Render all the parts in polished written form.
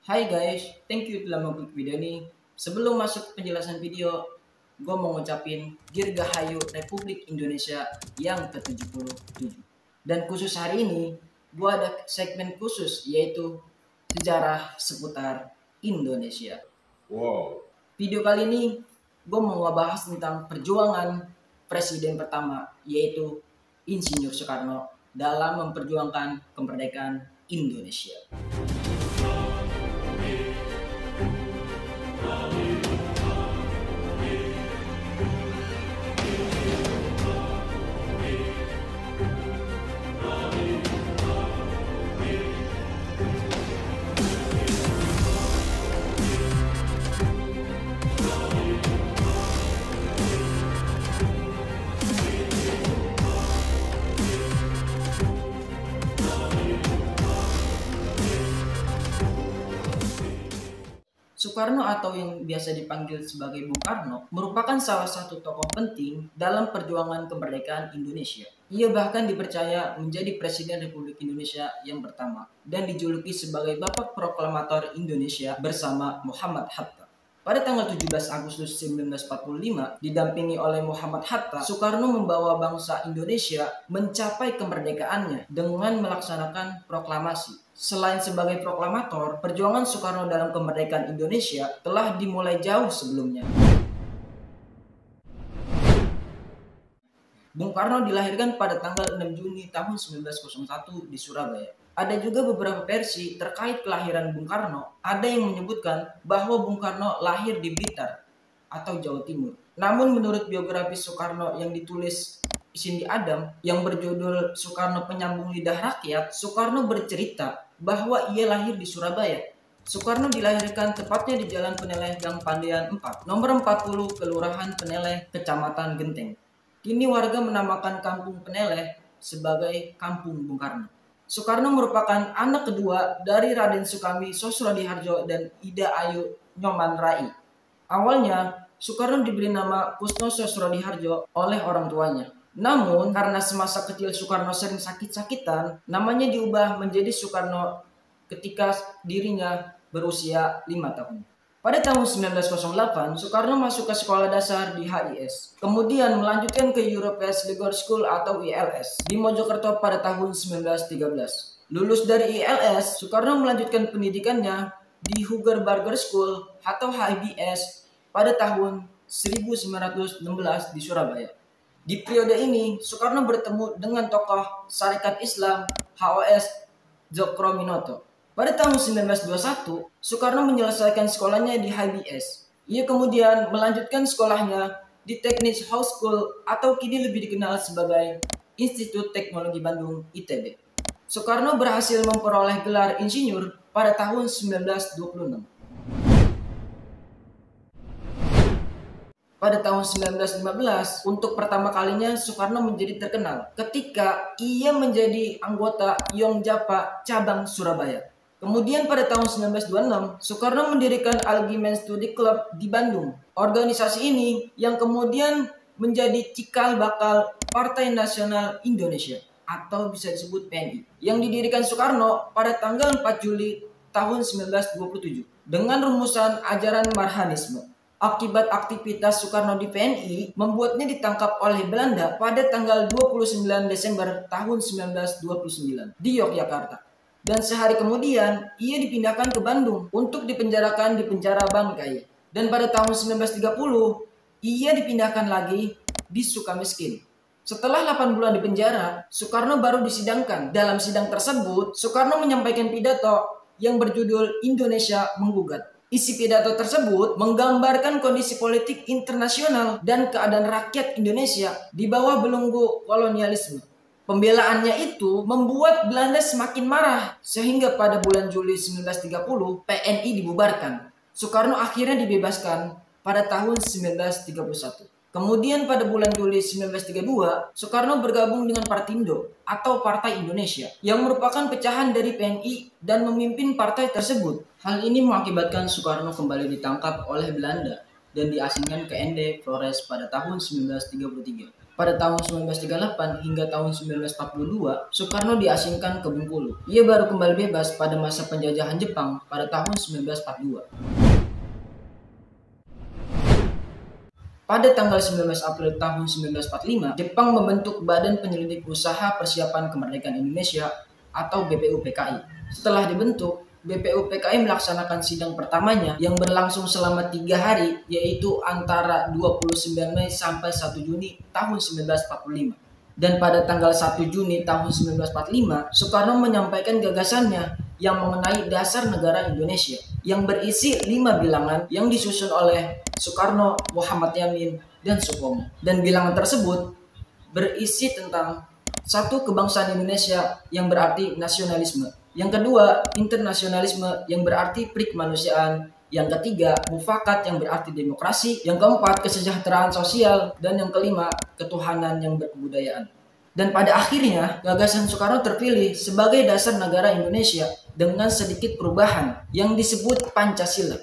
Hai guys, thank you telah mengklik video ini. Sebelum masuk ke penjelasan video, gue mau ngucapin Dirgahayu Republik Indonesia yang ke-77. Dan khusus hari ini, gue ada segmen khusus yaitu sejarah seputar Indonesia. Wow. Video kali ini, gue mau ngebahas tentang perjuangan presiden pertama yaitu Insinyur Soekarno dalam memperjuangkan kemerdekaan Indonesia. Soekarno atau yang biasa dipanggil sebagai Bung Karno merupakan salah satu tokoh penting dalam perjuangan kemerdekaan Indonesia. Ia bahkan dipercaya menjadi Presiden Republik Indonesia yang pertama dan dijuluki sebagai Bapak Proklamator Indonesia bersama Muhammad Hatta. Pada tanggal 17 Agustus 1945, didampingi oleh Muhammad Hatta, Soekarno membawa bangsa Indonesia mencapai kemerdekaannya dengan melaksanakan proklamasi. Selain sebagai proklamator, perjuangan Soekarno dalam kemerdekaan Indonesia telah dimulai jauh sebelumnya. Bung Karno dilahirkan pada tanggal 6 Juni tahun 1901 di Surabaya. Ada juga beberapa versi terkait kelahiran Bung Karno. Ada yang menyebutkan bahwa Bung Karno lahir di Blitar atau Jawa Timur. Namun menurut biografi Soekarno yang ditulis Cindy Adam yang berjudul Soekarno Penyambung Lidah Rakyat, Soekarno bercerita bahwa ia lahir di Surabaya. Soekarno dilahirkan tepatnya di Jalan Peneleh Gang Pandean 4, nomor 40, Kelurahan Peneleh, Kecamatan Genteng. Kini warga menamakan Kampung Peneleh sebagai Kampung Bung Karno. Soekarno merupakan anak kedua dari Raden Sukami Sosrodihardjo dan Ida Ayu Nyoman Rai. Awalnya, Soekarno diberi nama Kusno Sosrodihardjo oleh orang tuanya. Namun, karena semasa kecil Soekarno sering sakit-sakitan, namanya diubah menjadi Soekarno ketika dirinya berusia 5 tahun. Pada tahun 1908, Soekarno masuk ke sekolah dasar di HIS. Kemudian melanjutkan ke European Legal School atau ILS di Mojokerto pada tahun 1913. Lulus dari ILS, Soekarno melanjutkan pendidikannya di Huger Burger School atau HBS pada tahun 1916 di Surabaya. Di periode ini, Soekarno bertemu dengan tokoh Sarekat Islam HOS Djokro Pada tahun 1921, Soekarno menyelesaikan sekolahnya di HBS. Ia kemudian melanjutkan sekolahnya di Technics House School atau kini lebih dikenal sebagai Institut Teknologi Bandung ITB. Soekarno berhasil memperoleh gelar insinyur pada tahun 1926. Pada tahun 1915, untuk pertama kalinya Soekarno menjadi terkenal ketika ia menjadi anggota Yongjapa Cabang Surabaya. Kemudian pada tahun 1926, Soekarno mendirikan Algimen Studi Club di Bandung. Organisasi ini yang kemudian menjadi cikal bakal Partai Nasional Indonesia atau bisa disebut PNI yang didirikan Soekarno pada tanggal 4 Juli tahun 1927 dengan rumusan ajaran Marhanisme. Akibat aktivitas Soekarno di PNI membuatnya ditangkap oleh Belanda pada tanggal 29 Desember tahun 1929 di Yogyakarta. Dan sehari kemudian, ia dipindahkan ke Bandung untuk dipenjarakan di penjara Bangkai. Dan pada tahun 1930, ia dipindahkan lagi di Sukamiskin. Setelah 8 bulan di penjara, Soekarno baru disidangkan. Dalam sidang tersebut, Soekarno menyampaikan pidato yang berjudul Indonesia Menggugat. Isi pidato tersebut menggambarkan kondisi politik internasional dan keadaan rakyat Indonesia di bawah belenggu kolonialisme. Pembelaannya itu membuat Belanda semakin marah sehingga pada bulan Juli 1930 PNI dibubarkan. Soekarno akhirnya dibebaskan pada tahun 1931. Kemudian pada bulan Juli 1932, Soekarno bergabung dengan Partindo atau Partai Indonesia yang merupakan pecahan dari PNI dan memimpin partai tersebut. Hal ini mengakibatkan Soekarno kembali ditangkap oleh Belanda dan diasingkan ke Ende Flores pada tahun 1933. Pada tahun 1938 hingga tahun 1942, Soekarno diasingkan ke Bengkulu. Ia baru kembali bebas pada masa penjajahan Jepang pada tahun 1942. Pada tanggal 19 April tahun 1945, Jepang membentuk Badan Penyelidik Usaha Persiapan Kemerdekaan Indonesia atau BPUPKI. Setelah dibentuk, BPUPKI melaksanakan sidang pertamanya yang berlangsung selama 3 hari, yaitu antara 29 Mei sampai 1 Juni tahun 1945. Dan pada tanggal 1 Juni tahun 1945, Soekarno menyampaikan gagasannya yang mengenai dasar negara Indonesia yang berisi 5 bilangan yang disusun oleh Soekarno, Muhammad Yamin, dan Supomo. Dan bilangan tersebut berisi tentang satu, kebangsaan Indonesia yang berarti nasionalisme. Yang kedua, internasionalisme yang berarti perikemanusiaan. Yang ketiga, mufakat yang berarti demokrasi. Yang keempat, kesejahteraan sosial. Dan yang kelima, ketuhanan yang berkebudayaan. Dan pada akhirnya, gagasan Soekarno terpilih sebagai dasar negara Indonesia dengan sedikit perubahan yang disebut Pancasila.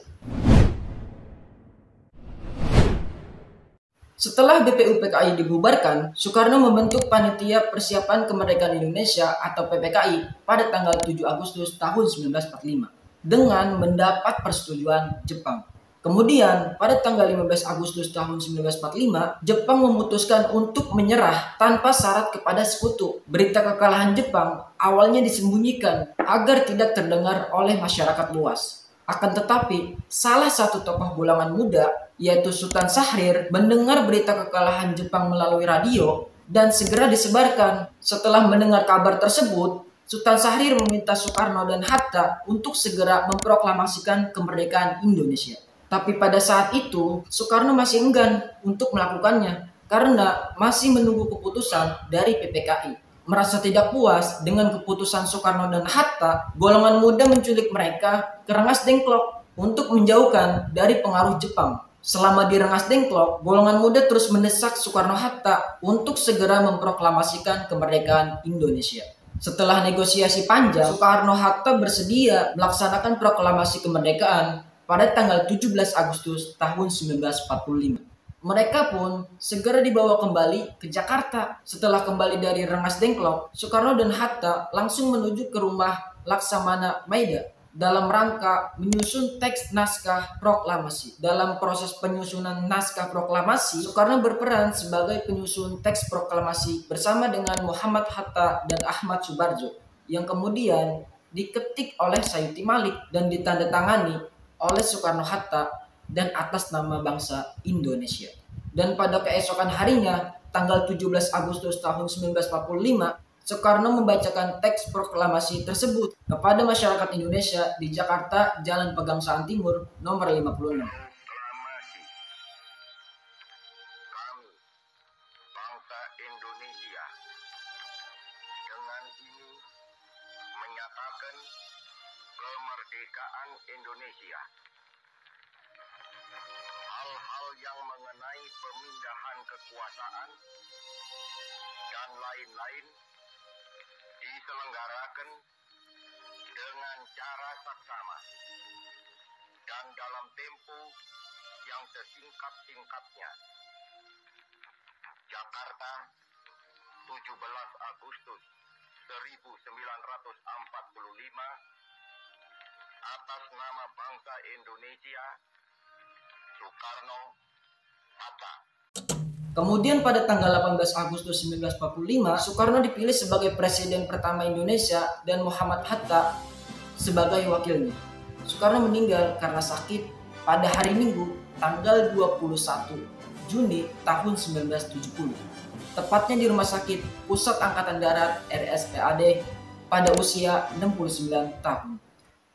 Setelah BPUPKI dibubarkan, Soekarno membentuk Panitia Persiapan Kemerdekaan Indonesia atau PPKI pada tanggal 7 Agustus tahun 1945 dengan mendapat persetujuan Jepang. Kemudian, pada tanggal 15 Agustus tahun 1945, Jepang memutuskan untuk menyerah tanpa syarat kepada sekutu. Berita kekalahan Jepang awalnya disembunyikan agar tidak terdengar oleh masyarakat luas. Akan tetapi, salah satu tokoh golongan muda, yaitu Sultan Syahrir, mendengar berita kekalahan Jepang melalui radio dan segera disebarkan. Setelah mendengar kabar tersebut, Sultan Syahrir meminta Soekarno dan Hatta untuk segera memproklamasikan kemerdekaan Indonesia. Tapi pada saat itu, Soekarno masih enggan untuk melakukannya karena masih menunggu keputusan dari PPKI. Merasa tidak puas dengan keputusan Soekarno dan Hatta, golongan muda menculik mereka ke Rengas Dengklok untuk menjauhkan dari pengaruh Jepang. Selama di Rengas Dengklok, golongan muda terus mendesak Soekarno-Hatta untuk segera memproklamasikan kemerdekaan Indonesia. Setelah negosiasi panjang, Soekarno-Hatta bersedia melaksanakan proklamasi kemerdekaan pada tanggal 17 Agustus tahun 1945. Mereka pun segera dibawa kembali ke Jakarta. Setelah kembali dari Rengas Dengklok, Soekarno dan Hatta langsung menuju ke rumah Laksamana Maida dalam rangka menyusun teks naskah proklamasi. Dalam proses penyusunan naskah proklamasi, Soekarno berperan sebagai penyusun teks proklamasi bersama dengan Muhammad Hatta dan Ahmad Subarjo, yang kemudian diketik oleh Sayuti Malik dan ditandatangani oleh Soekarno-Hatta dan atas nama bangsa Indonesia. Dan pada keesokan harinya, tanggal 17 Agustus tahun 1945, Soekarno membacakan teks proklamasi tersebut kepada masyarakat Indonesia di Jakarta, Jalan Pegangsaan Timur, nomor 56. Proklamasi. Kami, bangsa Indonesia, dengan ini menyatakan kemerdekaan Indonesia. Hal-hal yang mengenai pemindahan kekuasaan dan lain-lain diselenggarakan dengan cara saksama dan dalam tempo yang sesingkat-singkatnya. Jakarta, 17 Agustus 1945, atas nama bangsa Indonesia, Soekarno, Hatta. Kemudian pada tanggal 18 Agustus 1945, Soekarno dipilih sebagai presiden pertama Indonesia dan Muhammad Hatta sebagai wakilnya. Soekarno meninggal karena sakit pada hari Minggu tanggal 21 Juni tahun 1970. Tepatnya di Rumah Sakit Pusat Angkatan Darat RSPAD pada usia 69 tahun.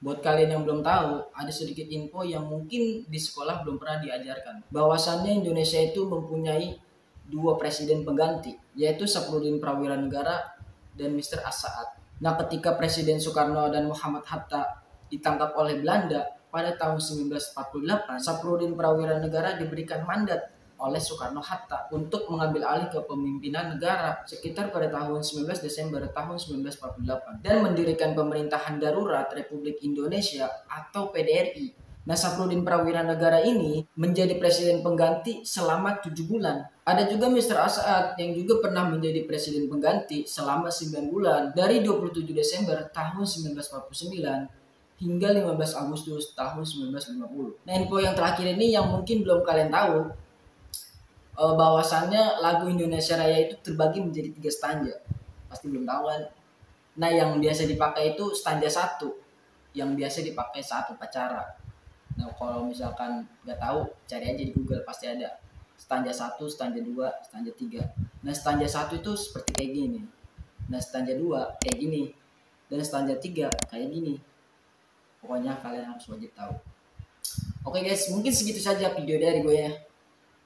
Buat kalian yang belum tahu, ada sedikit info yang mungkin di sekolah belum pernah diajarkan. Bahwasannya Indonesia itu mempunyai 2 presiden pengganti, yaitu Saprodin Prawira Negara dan Mr. As-Saad. Nah, ketika Presiden Soekarno dan Muhammad Hatta ditangkap oleh Belanda pada tahun 1948, Saprodin Prawira Negara diberikan mandat oleh Soekarno-Hatta untuk mengambil alih kepemimpinan negara sekitar pada tahun 19 Desember tahun 1948 dan mendirikan pemerintahan darurat Republik Indonesia atau PDRI. Nah, Saprodin Prawira Negara ini menjadi presiden pengganti selama 7 bulan. Ada juga Mr. As'ad yang juga pernah menjadi presiden pengganti selama 9 bulan dari 27 Desember tahun 1949 hingga 15 Agustus tahun 1950. Nah, info yang terakhir ini yang mungkin belum kalian tahu, bahwasannya lagu Indonesia Raya itu terbagi menjadi 3 stanza. Pasti belum tahu kan? Nah, yang biasa dipakai itu stanza 1 yang biasa dipakai saat upacara. Nah, kalau misalkan nggak tahu, cari aja di Google, pasti ada stanza 1, stanza 2, stanza 3. Nah, stanza 1 itu seperti kayak gini. Nah, stanza 2 kayak gini. Dan stanza 3 kayak gini. Pokoknya kalian harus wajib tahu. Oke guys, mungkin segitu saja video dari gue ya.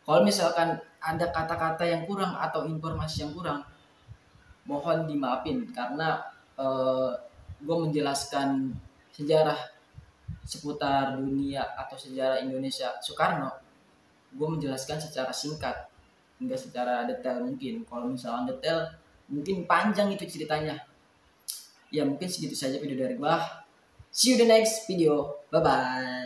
Kalau misalkan ada kata-kata yang kurang atau informasi yang kurang, mohon dimaafin karena gue menjelaskan sejarah seputar dunia atau sejarah Indonesia Soekarno, gue menjelaskan secara singkat, enggak secara detail mungkin. Kalau misalnya detail, mungkin panjang itu ceritanya. Ya mungkin segitu saja video dari gue. See you the next video. Bye bye.